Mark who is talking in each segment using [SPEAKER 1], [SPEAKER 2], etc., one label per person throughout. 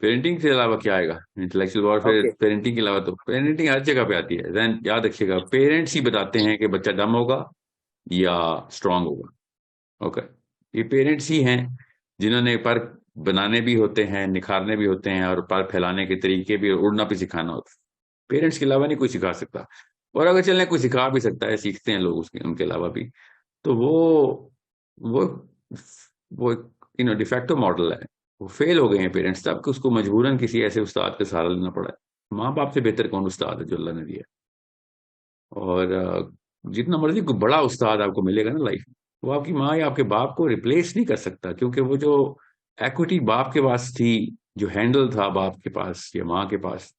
[SPEAKER 1] Parenting کے علاوہ کیا آئے گا؟ Intellectual warfare
[SPEAKER 2] okay.
[SPEAKER 1] پیرنٹنگ کے علاوہ تو پیرنٹنگ ہر جگہ پہ آتی ہے. ذہن یاد رکھیے گا، پیرنٹس ہی بتاتے ہیں کہ بچہ ڈم ہوگا یا اسٹرانگ ہوگا. اوکے، یہ پیرنٹس ہی ہیں جنہوں نے پر بنانے بھی ہوتے ہیں، نکھارنے بھی ہوتے ہیں، اور پر پھیلانے کے طریقے بھی، اڑنا بھی سکھانا ہوتا ہے. پیرنٹس کے علاوہ نہیں کوئی سکھا سکتا. اور اگر چلیں کوئی سکھا بھی سکتا ہے، سیکھتے ہیں لوگ ان کے علاوہ بھی، تو وہ وہ ڈیفیکٹو ماڈل ہے. وہ فیل ہو گئے ہیں پیرنٹس، تب کہ اس کو مجبوراً کسی ایسے استاد کا سہارا لینا پڑا ہے. ماں باپ سے بہتر کون استاد ہے جو اللہ نے دیا. اور جتنا مرضی کوئی بڑا استاد آپ کو ملے گا نا لائف میں، وہ آپ کی ماں یا آپ کے باپ کو ریپلیس نہیں کر سکتا. کیونکہ وہ جو ایکوٹی باپ کے پاس تھی، جو ہینڈل تھا باپ کے پاس یا ماں کے پاس،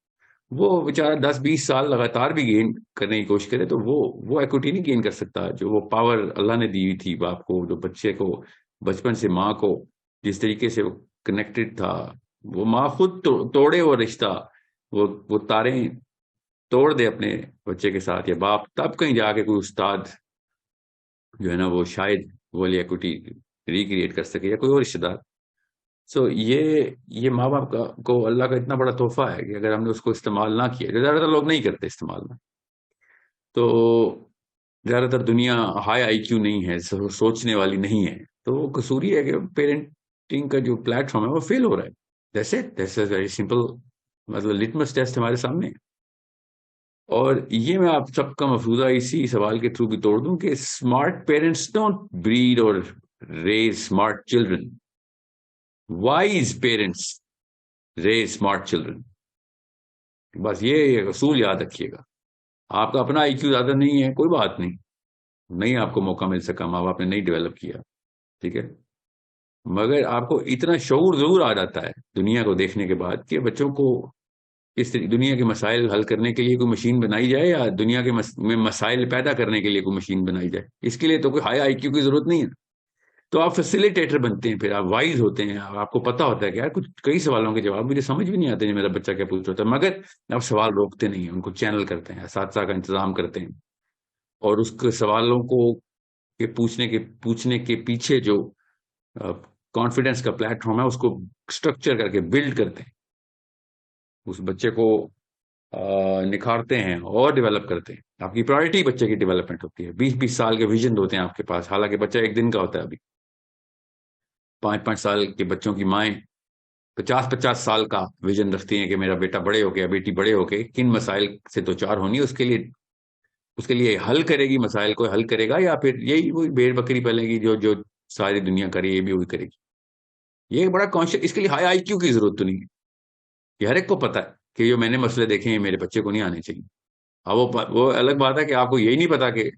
[SPEAKER 1] وہ بیچارہ 10-20 سال لگاتار بھی گین کرنے کی کوشش کرے تو وہ ایکوٹی نہیں گین کر سکتا. جو وہ پاور اللہ نے دی ہوئی تھی باپ کو، جو بچے کو بچپن سے ماں کو جس طریقے سے وہ کنیکٹڈ تھا، وہ ماں خود توڑے وہ رشتہ، وہ تاریں توڑ دے اپنے بچے کے ساتھ یا باپ، تب کہیں جا کے کوئی استاد جو ہے نا وہ شاید وہ والی ایکوٹی ریکریٹ کر سکے، یا کوئی اور رشتے دار. سو یہ ماں باپ کو اللہ کا اتنا بڑا تحفہ ہے کہ اگر ہم نے اس کو استعمال نہ کیا، جو زیادہ تر لوگ نہیں کرتے استعمال میں، تو زیادہ تر دنیا ہائی آئی کیو نہیں ہے، سوچنے والی نہیں ہے. تو وہ قصوری ہے کہ پیرنٹنگ کا جو پلیٹ فارم ہے وہ فیل ہو رہا ہے. That's very simple. مطلب لٹمس ٹیسٹ ہمارے سامنے ہے. اور یہ میں آپ سب کا مفروضہ اسی سوال کے تھرو بھی توڑ دوں کہ اسمارٹ پیرنٹس ڈونٹ بریڈ اور raise smart children. Wise parents raise smart children. بس یہ اصول یاد رکھیے گا. آپ کا اپنا آئی کیو زیادہ نہیں ہے، کوئی بات نہیں، نہیں آپ کو موقع مل سکا، ماں باپ نے نہیں ڈیولپ کیا، ٹھیک ہے. مگر آپ کو اتنا شعور ضرور آ جاتا ہے دنیا کو دیکھنے کے بعد کہ بچوں کو اس دنیا کے مسائل حل کرنے کے لیے کوئی مشین بنائی جائے، یا دنیا کے میں مسائل پیدا کرنے کے لیے کوئی مشین بنائی جائے. اس کے لیے تو کوئی ہائی آئی کیو کی ضرورت نہیں ہے. تو آپ فیسیلیٹیٹر بنتے ہیں، پھر آپ وائز ہوتے ہیں، آپ کو پتا ہوتا ہے کہ یار کچھ کئی سوالوں کے جواب مجھے سمجھ بھی نہیں آتے میرا بچہ کیا پوچھ رہا تھا، مگر آپ سوال روکتے نہیں ہیں، ان کو چینل کرتے ہیں، اساتذہ کا انتظام کرتے ہیں، اور اس کے سوالوں کو کے پوچھنے کے پیچھے جو کانفیڈنس کا پلیٹ فارم ہے اس کو اسٹرکچر کر کے بلڈ کرتے ہیں، اس بچے کو نکھارتے ہیں اور ڈیولپ کرتے ہیں. آپ کی پرائرٹی بچے کی ڈیولپمنٹ ہوتی ہے. 20-20 سال کے ویژن ہوتے ہیں آپ کے پاس، حالانکہ بچہ ایک دن کا ہوتا ہے. ابھی 5-5 سال کے بچوں کی مائیں 50-50 سال کا ویژن رکھتی ہیں کہ میرا بیٹا بڑے ہو کے، بیٹی بڑے ہو کے کن مسائل سے دو چار ہونی ہے، اس کے لیے حل کرے گی، مسائل کو حل کرے گا، یا پھر یہی وہی بھیڑ بکری پلے گی جو ساری دنیا کرے، یہ بھی وہی کرے گی. یہ بڑا کانشیس. اس کے لیے ہائی آئی کیو کی ضرورت تو نہیں ہے. یہ ہر ایک کو پتا ہے کہ جو میں نے مسئلے دیکھے ہیں میرے بچے کو نہیں آنے چاہیے. اب وہ الگ بات ہے کہ آپ کو یہی نہیں پتا کہ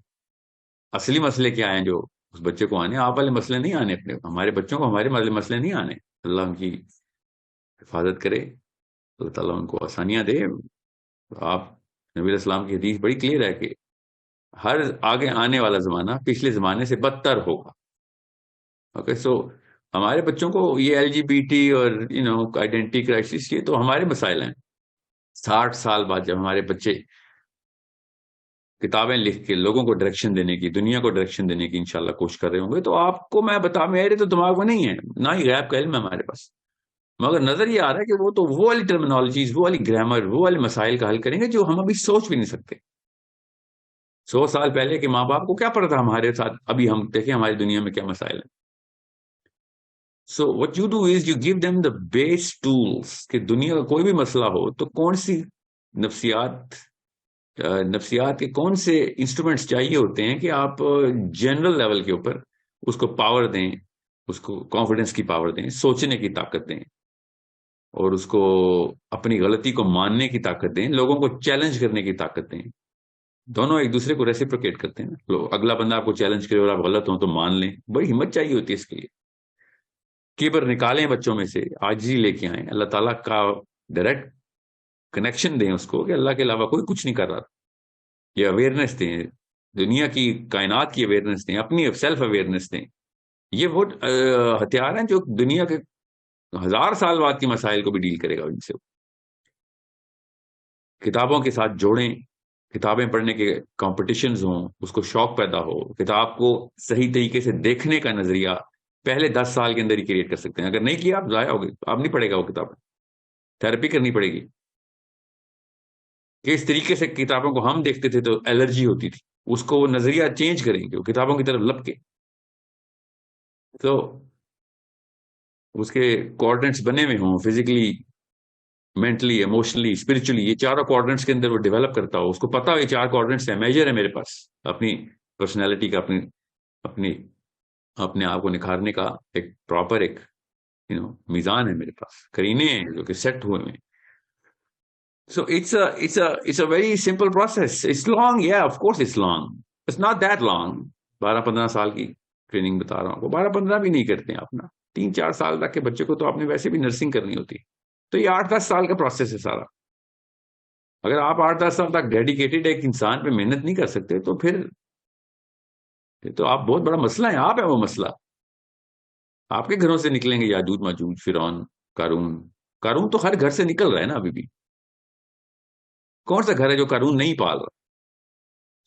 [SPEAKER 1] اصلی مسئلے کیا ہیں جو اس بچے کو آنے. آپ والے مسئلے نہیں آنے اپنے، ہمارے بچوں کو ہمارے مسئلے نہیں آنے. اللہ ان کی حفاظت کرے، اللہ تعالیٰ ان کو آسانیاں دے. آپ نبی علیہ السلام کی حدیث بڑی کلیئر ہے کہ ہر آگے آنے والا زمانہ پچھلے زمانے سے بدتر ہوگا. اوکے، سو ہمارے بچوں کو یہ ایل جی بی ٹی اور آئیڈینٹی کرائسس، یہ تو ہمارے مسائل ہیں. 60 سال بعد جب ہمارے بچے کتابیں لکھ کے لوگوں کو ڈائریکشن دینے کی، دنیا کو ڈائریکشن دینے کی انشاءاللہ کوشش کر رہے ہوں گے، تو آپ کو میں میرے تو دماغ میں نہیں ہے، نہ ہی غیب کا علم ہے ہمارے پاس، مگر نظر یہ آ رہا ہے کہ وہ تو وہ والی ٹرمینالوجیز، وہ والی گرامر، وہ والے مسائل کا حل کریں گے جو ہم ابھی سوچ بھی نہیں سکتے. 100 سال پہلے کے ماں باپ کو کیا پتا تھا ہمارے ساتھ ابھی ہم دیکھیں ہماری دنیا میں کیا مسائل ہیں. So what you do is you give them the base tools کہ دنیا کا کوئی بھی مسئلہ ہو تو کون سی نفسیات کے کون سے انسٹرومنٹس چاہیے ہوتے ہیں کہ آپ جنرل لیول کے اوپر اس کو پاور دیں، اس کو کانفیڈنس کی پاور دیں، سوچنے کی طاقت دیں، اور اس کو اپنی غلطی کو ماننے کی طاقت دیں، لوگوں کو چیلنج کرنے کی طاقت دیں. دونوں ایک دوسرے کو ریسیپروکیٹ کرتے ہیں. اگلا بندہ آپ کو چیلنج کرے اور آپ غلط ہوں تو مان لیں، بڑی ہمت چاہیے ہوتی ہے اس کے لیے. کیبر نکالیں بچوں میں سے، عاجزی لے کے آئیں، اللہ تعالیٰ کا ڈائریکٹ کنیکشن دیں اس کو کہ اللہ کے علاوہ کوئی کچھ نہیں کر رہا. یہ اویئرنیس دیں، دنیا کی کائنات کی اویئرنیس دیں، اپنی سیلف اویئرنیس دیں. یہ وہ ہتھیار ہیں جو دنیا کے 1000 سال بعد کے مسائل کو بھی ڈیل کرے گا. ان سے کتابوں کے ساتھ جوڑیں، کتابیں پڑھنے کے کمپٹیشنز ہوں، اس کو شوق پیدا ہو، کتاب کو صحیح طریقے سے دیکھنے کا نظریہ پہلے 10 سال کے اندر ہی کریٹ کر سکتے ہیں. اگر نہیں کیا آپ ضائع ہو گئے، آپ نہیں پڑھے گا وہ کتاب. تھراپی کرنی پڑے گی کہ اس طریقے سے کتابوں کو ہم دیکھتے تھے تو الرجی ہوتی تھی، اس کو وہ نظریہ چینج کریں گے، وہ کتابوں کی طرف لپ کے، تو اس کے کوآرڈینٹس بنے ہوئے ہوں فزیکلی، مینٹلی، ایموشنلی، اسپرچولی، یہ چاروں کوآرڈینٹس کے اندر وہ ڈیولپ کرتا ہو، اس کو پتا ہو یہ 4 کوآرڈینٹس ہیں، میجر ہے میرے پاس اپنی پرسنالٹی کا، اپنی اپنے آپ کو نکھارنے کا ایک پراپر ایک میزان ہے میرے پاس، کرینے ہیں جو کہ سیٹ ہوئے ہیں. So it's a very simple process. It's long, yeah, of course it's long. It's not that long. 12-15 سال کی ٹریننگ بتا رہا ہوں، وہ 12-15 بھی نہیں کرتے ہیں اپنا، 3-4 سال تک کے بچے کو تو آپ نے ویسے بھی نرسنگ کرنی ہوتی ہے، تو یہ 8-10 سال کا پروسیس ہے سارا. اگر آپ 8-10 سال تک ڈیڈیکیٹڈ ایک انسان پہ محنت نہیں کر سکتے تو پھر یہ تو آپ بہت بڑا مسئلہ ہے، آپ ہے وہ مسئلہ. آپ کے گھروں سے نکلیں گے یاجوج ماجوج، فرعون، قارون تو ہر گھر سے نکل رہا ہے نا ابھی بھی. کون سا گھر ہے جو قارون نہیں پال رہا؟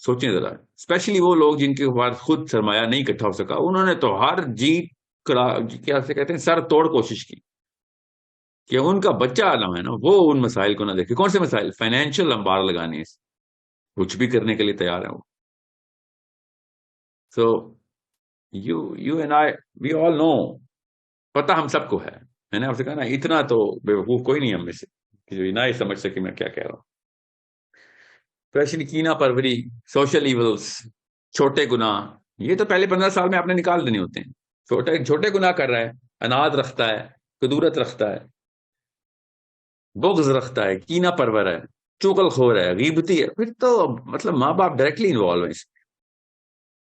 [SPEAKER 1] سوچیں ذرا، اسپیشلی وہ لوگ جن کے پاس خود سرمایہ نہیں اکٹھا ہو سکا، انہوں نے تو ہر کیا سے کہتے ہیں سر توڑ کوشش کی کہ ان کا بچہ عالم ہے نا وہ ان مسائل کو نہ دیکھے. کون سے مسائل؟ فائنینشیل امبار لگانے سے کچھ بھی کرنے کے لیے تیار ہے وہ. سو یو اینڈ آئی وی آل نو، پتا ہم سب کو ہے. میں نے آپ سے کہا نا اتنا تو بے وقوف کوئی نہیں ہم میں سے کہ جو نہ ہی سمجھ سکے میں کیا کہہ رہا ہوں. اسپیشلی کینا پروری، سوشل ایولز، چھوٹے گناہ، یہ تو پہلے 15 سال میں آپ نے نکال دینے ہوتے ہیں. چھوٹے گناہ کر رہا ہے، اناد رکھتا ہے، کدورت رکھتا ہے، بغض رکھتا ہے، کینا پرور ہے، چغل خور ہے، غیبتی ہے، پھر تو مطلب ماں باپ ڈائریکٹلی انوالو ہیں اس میں.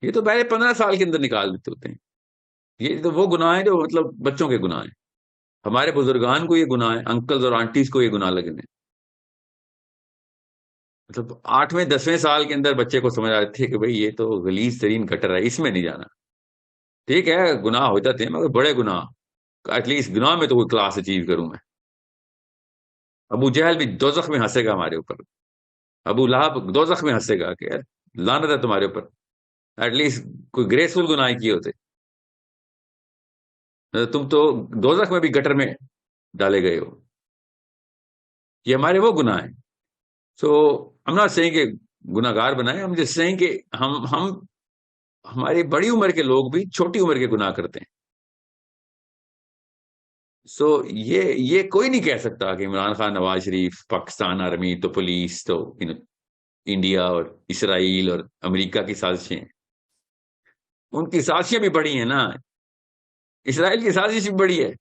[SPEAKER 1] یہ تو پہلے 15 سال کے اندر نکال دیتے ہوتے ہیں. یہ تو وہ گناہ ہیں جو مطلب بچوں کے گناہ ہیں. ہمارے بزرگان کو یہ گناہ ہے، انکلز اور آنٹیز کو یہ گناہ لگے ہیں. مطلب 8ویں 10ویں سال کے اندر بچے کو سمجھ آ رہے تھے کہ بھئی یہ تو غلیظ ترین گٹر ہے، اس میں نہیں جانا. ٹھیک ہے گناہ ہو جاتے ہیں مگر بڑے گناہ، ایٹ لیسٹ گناہ میں تو کوئی کلاس اچیو کروں میں. ابو جہل بھی دوزخ میں ہنسے گا ہمارے اوپر، ابو لہب دوزخ میں ہنسے گا کہ لعنت ہے تمہارے اوپر، ایٹ لیسٹ کوئی گریسفل گناہ کیے ہوتے. تم تو دوزخ میں بھی گٹر میں ڈالے گئے ہو. یہ ہمارے وہ گناہ ہیں. سو ہم ناٹ سیئنگ کہ گناہ گار بنائیں، ہم جس سیئنگ کہ ہم ہماری بڑی عمر کے لوگ بھی چھوٹی عمر کے گناہ کرتے ہیں. سو یہ کوئی نہیں کہہ سکتا کہ عمران خان، نواز شریف، پاکستان آرمی تو پولیس تو انڈیا اور اسرائیل اور امریکہ کی سازشیں، ان کی سازشیں بھی بڑی ہیں نا. اسرائیل کی سازش بھی بڑی ہے،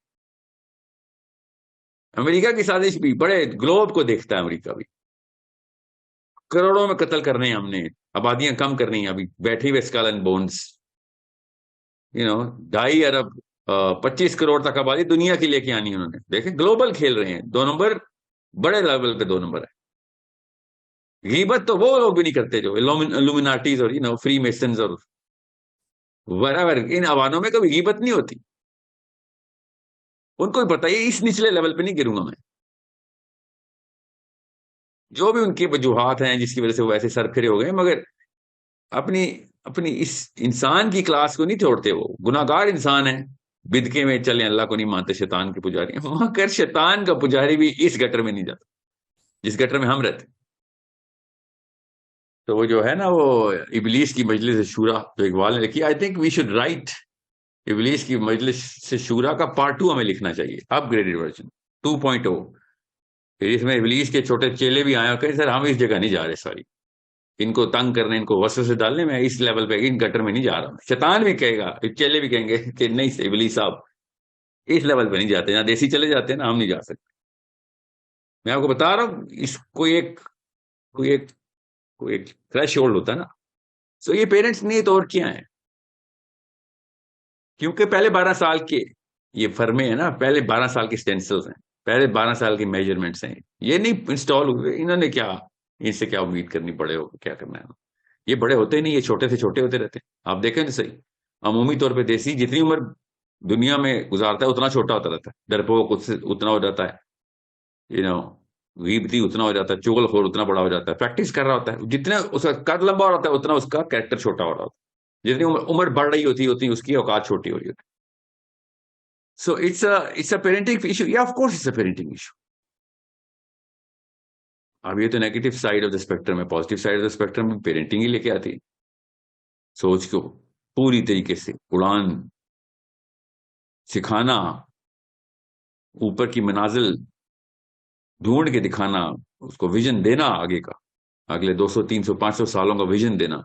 [SPEAKER 1] امریکہ کی سازش بھی، بڑے گلوب کو دیکھتا ہے امریکہ بھی. کروڑوں میں قتل کرنے ہیں ہم نے، آبادیاں کم کرنی ہیں. ابھی بیٹھی ہوئے اسکل اینڈ بونس 2.5 ارب 25 کروڑ تک آبادی دنیا کی لے کے آنی انہوں نے. دیکھیں گلوبل کھیل رہے ہیں، 2 نمبر بڑے لیول پہ 2 نمبر ہے. غیبت تو وہ لوگ بھی نہیں کرتے جو الومناٹیز اور فری میسنز اور whatever، ان عوانوں میں کبھی غیبت نہیں ہوتی. ان کو بھی پتا ہے اس نچلے لیول پہ نہیں گروں گا میں. جو بھی ان کی وجوہات ہیں جس کی وجہ سے وہ ایسے سر پھرے ہو گئے، مگر اپنی اس انسان کی کلاس کو نہیں چھوڑتے. وہ گناہ گار انسان ہے، بدکے میں چلیں، اللہ کو نہیں مانتے، شیطان کے پجاری ہیں. وہاں کر شیطان کا پجاری بھی اس گٹر میں نہیں جاتا جس گٹر میں ہم رہتے. تو وہ جو ہے نا وہ ابلیس کی مجلس شورا جو اقبال نے لکھی، I think we should write ابلیس کی مجلس سے شورا کا پارٹ 2 ہمیں لکھنا چاہیے، اپ گریڈڈ ورژن 2.0. اس میں ابلیس کے چھوٹے چیلے بھی آئے اور کہیں سر ہم اس جگہ نہیں جا رہے، سوری، ان کو تنگ کرنے، ان کو وسوسے ڈالنے میں اس لیول پہ ان گٹر میں نہیں جا رہا ہوں. شیطان بھی کہے گا، چیلے بھی کہیں گے کہ نہیں سے ابلیس صاحب اس لیول پہ نہیں جاتے، یہاں دیسی چلے جاتے ہیں نا، ہم نہیں جا سکتے. میں آپ کو بتا رہا ہوں اس کوئی ایک تھریش ہولڈ ہوتا ہے نا. سو یہ پیرنٹس نہیں تو اور کیا ہیں، کیونکہ پہلے 12 سال کے یہ فرمے ہیں نا، پہلے 12 سال کے اسٹینسلز ہیں، پہلے 12 سال کی میجرمنٹس ہیں. یہ نہیں انسٹال ہوئے، انہوں نے کیا ان سے کیا امید کرنی پڑے ہو، کیا کرنا ہے. یہ بڑے ہوتے نہیں، یہ چھوٹے سے چھوٹے ہوتے رہتے ہیں. آپ دیکھیں تو صحیح، عمومی طور پہ دیسی جتنی عمر دنیا میں گزارتا ہے اتنا چھوٹا ہوتا رہتا ہے، ڈرپوک اتنا ہو جاتا ہے، غیبتی اتنا ہو جاتا ہے، چغل خور اتنا بڑا ہو جاتا ہے. پریکٹس کر رہا ہوتا ہے، جتنا اس کا قد لمبا ہو رہا ہوتا ہے اتنا اس کا کریکٹر چھوٹا ہو رہا ہوتا ہے. جتنی عمر بڑھ رہی ہوتی ہے اتنی اس کی اوقات چھوٹی ہو رہی ہوتی ہے. So it's a parenting issue, یا of course it's a parenting issue. اب یہ تو negative side of the spectrum ہے. Positive side of the spectrum میں پیرنٹنگ ہی لے کے آتی ہے. سوچ کو پوری طریقے سے قرآن سکھانا, اوپر کی منازل ڈھونڈ کے دکھانا, اس کو ویژن دینا, آگے کا اگلے 200 300 500 سالوں کا ویژن دینا,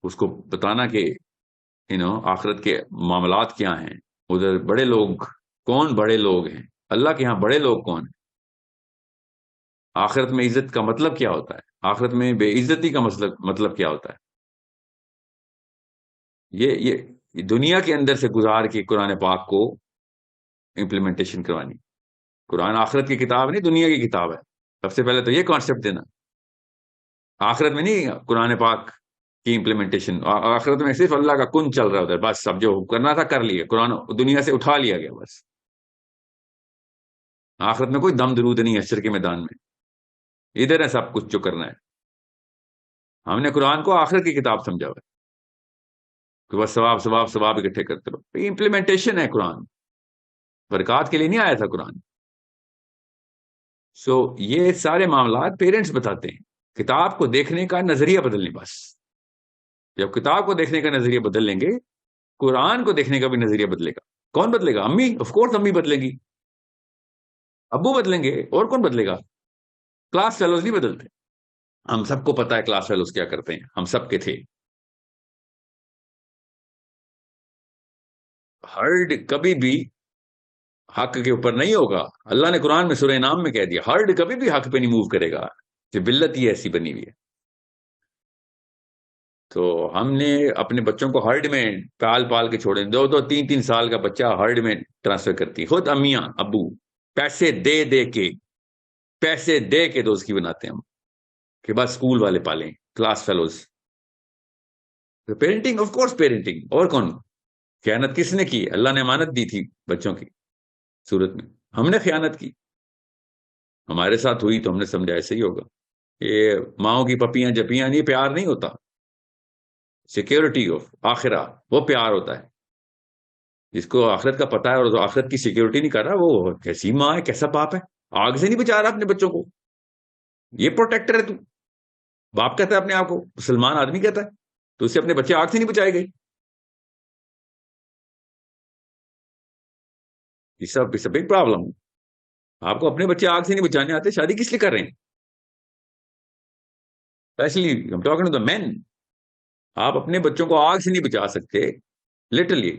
[SPEAKER 1] اس کو بتانا کہ آخرت کے معاملات کیا ہیں, ادھر بڑے لوگ کون بڑے لوگ ہیں, اللہ کے ہاں بڑے لوگ کون ہیں, آخرت میں عزت کا مطلب کیا ہوتا ہے, آخرت میں بے عزتی کا مطلب کیا ہوتا ہے. یہ دنیا کے اندر سے گزار کے قرآن پاک کو امپلیمنٹیشن کروانی. قرآن آخرت کی کتاب نہیں, دنیا کی کتاب ہے. سب سے پہلے تو یہ کانسیپٹ دینا, آخرت میں نہیں قرآن پاک کی امپلیمنٹیشن. آخرت میں صرف اللہ کا کن چل رہا ہوتا ہے, بس سب جو کرنا تھا کر لیا, قرآن دنیا سے اٹھا لیا گیا بس. آخرت میں کوئی دم درود نہیں ہے حشر کے میدان میں, ادھر ہے سب کچھ جو کرنا ہے. ہم نے قرآن کو آخرت کی کتاب سمجھا ہوا ہے کہ بس ثواب ثواب ثواب اکٹھے کرتے رہو. امپلیمنٹیشن ہے قرآن, برکات کے لیے نہیں آیا تھا قرآن. سو یہ سارے معاملات پیرنٹس بتاتے ہیں. کتاب کو دیکھنے کا نظریہ بدلنے, بس جب کتاب کو دیکھنے کا نظریہ بدل لیں گے, قرآن کو دیکھنے کا بھی نظریہ بدلے گا. کون بدلے گا؟ امی, آف کورس امی بدلے گی, ابو بدلیں گے, اور کون بدلے گا؟ کلاس فیلوز نہیں بدلتے. ہم سب کو پتا ہے کلاس فیلوز کیا کرتے ہیں, ہم سب کے تھے. ہرڈ کبھی بھی حق کے اوپر نہیں ہوگا. اللہ نے قرآن میں سورہ انعام میں کہہ دیا, ہرڈ کبھی بھی حق پہ نہیں موو کرے گا. جبلت ہی ایسی بنی ہوئی ہے. تو ہم نے اپنے بچوں کو ہرڈ میں پال پال کے چھوڑے. 2 3 سال کا بچہ ہرڈ میں ٹرانسفر کرتی. خود امیاں ابو پیسے دے کے دوست کی بناتے ہیں ہم کہ بس اسکول والے پالیں, class fellows. Parenting, of course parenting. اور کون خیانت کس نے کی؟ اللہ نے امانت دی تھی بچوں کی صورت میں, ہم نے خیانت کی. ہمارے ساتھ ہوئی تو ہم نے سمجھا ایسے ہی ہوگا. یہ ماؤں کی پپیاں جپیاں, یہ پیار نہیں ہوتا. سیکیورٹی آف آخرہ وہ پیار ہوتا ہے. جس کو آخرت کا پتا ہے اور آخرت کی سیکیورٹی نہیں کر رہا, وہ کیسی ماں ہے, کیسا باپ ہے, آگ سے نہیں بچا رہا اپنے بچوں کو. یہ پروٹیکٹر ہے تو. باپ کہتا ہے اپنے آپ کو, مسلمان آدمی کہتا ہے, تو اس سے اپنے بچے آگ سے نہیں بچائے گئے. یہ بگ پرابلم. آپ کو اپنے بچے آگ سے نہیں بچانے آتے, شادی کس لیے کر رہے ہیں؟ اسپیشلی ہم ٹاکنگ ٹو دی مین. آپ اپنے بچوں کو آگ سے نہیں بچا سکتے, لٹرلی.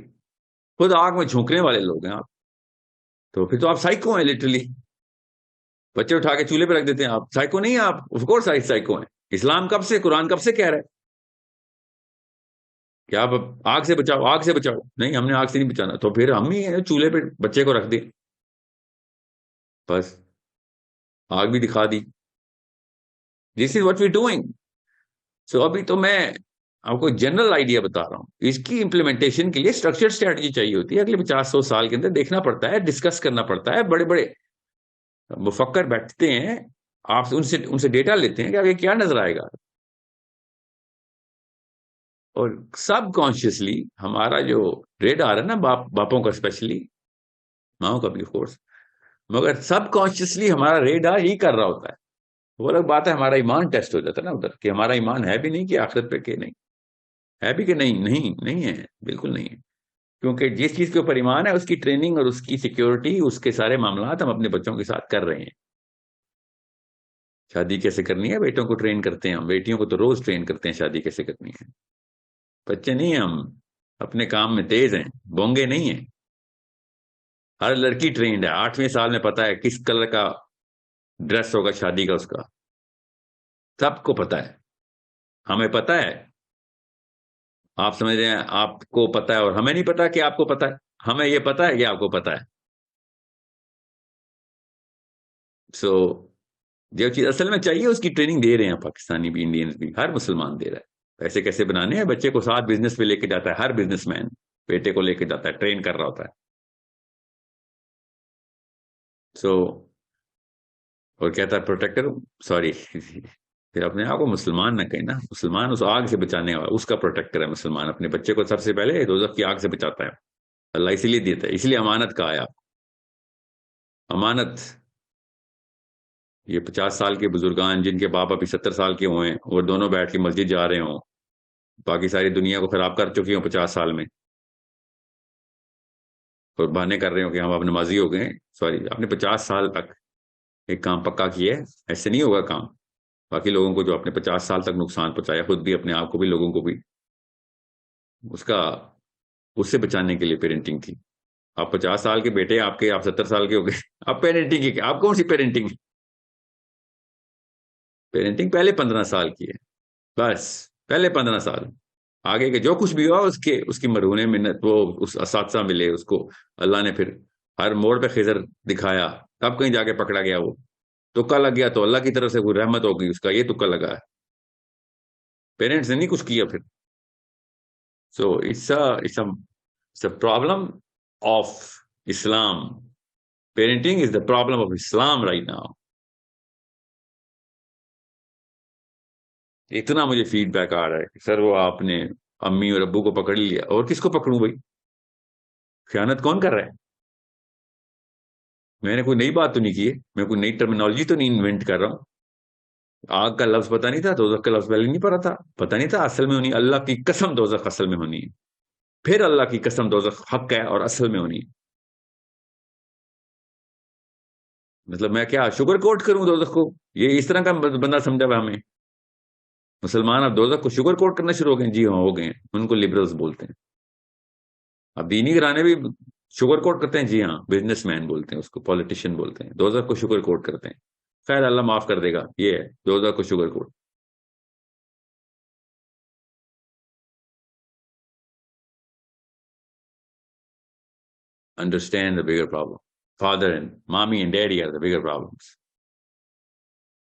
[SPEAKER 1] خود آگ میں جھونکنے والے لوگ ہیں آپ, تو پھر تو آپ سائیکو ہیں لٹرلی. بچے اٹھا کے چولہے پہ رکھ دیتے ہیں, آپ سائیکو نہیں ہیں. آپ آف کورس سائیکو ہیں. اسلام کب سے, قرآن کب سے کہہ رہا ہے کہ آپ آگ سے بچاؤ, آگ سے بچاؤ؟ نہیں, ہم نے آگ سے نہیں بچانا. تو پھر ہم ہی چولہے پہ بچے کو رکھ دیں, بس آگ بھی دکھا دی. دس از واٹ وی ڈوئنگ. سو ابھی تو میں آپ کو جنرل آئیڈیا بتا رہا ہوں. اس کی امپلیمنٹیشن کے لیے اسٹرکچر اسٹریٹجی چاہیے ہوتی ہے. اگلے 50-100 سال کے اندر دیکھنا پڑتا ہے, ڈسکس کرنا پڑتا ہے. بڑے بڑے مفکر بیٹھتے ہیں, آپ ان سے ڈیٹا لیتے ہیں کہ آگے کیا نظر آئے گا. اور سب کانشیسلی ہمارا جو ریڈار ہے نا, باپوں کا اسپیشلی, ماؤں کا بھی آف کورس, مگر سب کانشیسلی ہمارا ریڈار ہی کر رہا ہوتا ہے. وہ الگ بات ہے, ہمارا ایمان ٹیسٹ ہو جاتا ہے نا ادھر, کہ ہمارا ایمان ہے بھی نہیں کہ آخرت پہ, کہ نہیں ہے بھی کہ نہیں ہے, بالکل نہیں ہے. کیونکہ جس چیز کے اوپر ایمان ہے اس کی ٹریننگ اور اس کی سیکیورٹی, اس کے سارے معاملات ہم اپنے بچوں کے ساتھ کر رہے ہیں. شادی کیسے کرنی ہے, بیٹوں کو ٹرین کرتے ہیں ہم, بیٹیوں کو تو روز ٹرین کرتے ہیں شادی کیسے کرنی ہے. بچے نہیں ہیں ہم, اپنے کام میں تیز ہیں, بونگے نہیں ہیں. ہر لڑکی ٹرینڈ ہے, 8ویں سال میں پتا ہے کس کلر کا ڈریس ہوگا شادی کا اس کا, سب کو پتا ہے. ہمیں پتا ہے, آپ سمجھ رہے ہیں آپ کو پتا ہے, اور ہمیں نہیں پتا کہ آپ کو پتا ہے. ہمیں یہ پتا ہے کہ آپ کو پتا ہے. سو جو چیز اصل میں چاہیے اس کی ٹریننگ دے رہے ہیں پاکستانی بھی, انڈینز بھی, ہر مسلمان دے رہا ہے. پیسے کیسے بنانے ہیں, بچے کو ساتھ بزنس پہ لے کے جاتا ہے. ہر بزنس مین بیٹے کو لے کے جاتا ہے, ٹرین کر رہا ہوتا ہے. سو اور کہتا ہے پروٹیکٹر, سوری پھر اپنے آپ کو مسلمان نہ کہیں نا. مسلمان اس آگ سے بچانے والا, اس کا پروٹیکٹر ہے مسلمان. اپنے بچے کو سب سے پہلے دوزخ کی آگ سے بچاتا ہے. اللہ اسی لیے دیتا ہے, اس لیے امانت کہا ہے آپ, امانت. یہ 50 سال کے بزرگان جن کے باپ ابھی 70 سال کے ہوئے ہیں اور دونوں بیٹھ کے مسجد جا رہے ہوں، باقی ساری دنیا کو خراب کر چکی ہوں 50 سال میں، اور بہانے کر رہے ہوں کہ ہم اب نمازی ہو گئے ہیں. سوری، آپ نے 50 سال تک ایک کام پکا کیا ہے، ایسے نہیں ہوگا کام. باقی لوگوں کو جو آپ نے 50 سال تک نقصان پہنچایا، خود بھی، اپنے آپ کو بھی، لوگوں کو بھی، اس کا، اس سے بچانے کے لیے پیرنٹنگ تھی. آپ 50 سال کے بیٹے آپ کے، آپ 70 سال کے ہو گئے، آپ پیرنٹنگ کی، آپ کون سی پیرنٹنگ؟ پیرنٹنگ پہلے 15 سال کی ہے، بس پہلے 15 سال. آگے کے جو کچھ بھی ہوا اس کی مرہون منت، وہ اس اساتذہ ملے اس کو، اللہ نے پھر ہر موڑ پہ خضر دکھایا، تب کہیں جا کے پکڑا گیا. وہ تکا لگ گیا تو اللہ کی طرف سے کوئی رحمت ہوگی، اس کا یہ تکا لگا ہے، پیرنٹس نے نہیں کچھ کیا پھر. So it's a problem of Islam. Parenting is the problem of Islam right now. اتنا مجھے فیڈ بیک آ رہا ہے کہ سر وہ آپ نے امی اور ابو کو پکڑ لیا، اور کس کو پکڑوں بھائی؟ خیانت کون کر رہا ہے؟ میں نے کوئی نئی بات تو نہیں کی ہے، میں کوئی نئی ٹرمینالوجی تو نہیں انوینٹ کر رہا ہوں. آگ کا لفظ پتہ نہیں تھا، دوزخ کا لفظ پہلے نہیں پڑا تھا، پتہ نہیں تھا اصل میں ہونی، اللہ کی قسم دوزخ اصل میں ہونی ہے، پھر اللہ کی قسم دوزخ حق ہے اور اصل میں ہونی ہے. مطلب میں کیا شوگر کوٹ کروں دوزخ کو؟ یہ اس طرح کا بندہ سمجھا ہوا ہمیں. مسلمان اب دوزخ کو شوگر کوٹ کرنا شروع ہو گئے. جی ہاں، ہو گئے ہیں. ان کو لبرلز بولتے ہیں. اب دینی گھرانے بھی شوگر کوٹ کرتے ہیں. جی ہاں، بزنس مین بولتے ہیں اس کو، پولیٹیشین بولتے ہیں. دوزخ کو شوگر کوٹ کرتے ہیں. خیر اللہ معاف کر دے گا. یہ ہے دوزخ کو sugar coat. Understand the bigger problem. Father and mommy and daddy are the bigger problems.